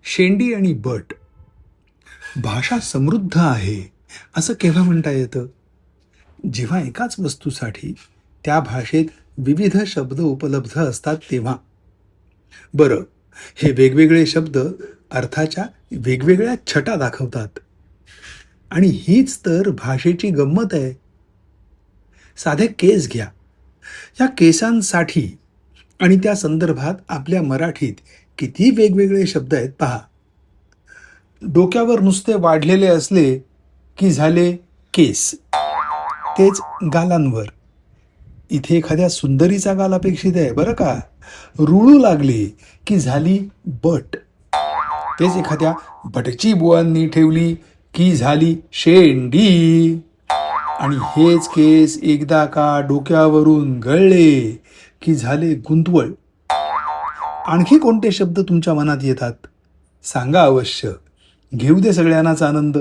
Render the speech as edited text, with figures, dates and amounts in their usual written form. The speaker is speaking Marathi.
शेंडी आणि बट. भाषा समृद्ध आहे असं केव्हा म्हणता येतं? जेव्हा एकाच वस्तूसाठी त्या भाषेत विविध शब्द उपलब्ध असतात तेव्हा. बरं, हे वेगवेगळे शब्द अर्थाच्या वेगवेगळ्या छटा दाखवतात. आणि हीच तर भाषेची गंमत आहे. साधे केस घ्या. या केसांसाठी आणि त्या संदर्भात आपल्या मराठीत किती वेगवेगळे शब्द आहेत पहा. डोक्यावर नुसते वाढलेले असले की झाले केस. तेच गालांवर. इथे एखाद्या सुंदरीचा गाल अपेक्षित आहे बरं का. रुळू लागली की झाली बट. तेच एखाद्या भटची बुवांनी ठेवली की झाली शेंडी. आणि हेच केस एकदा का डोक्यावरून गळले की झाले गुंतवळ. आणखी कोणते शब्द तुमच्या मनात येतात? सांगा अवश्य. घेऊ दे सगळ्यांनाच आनंद.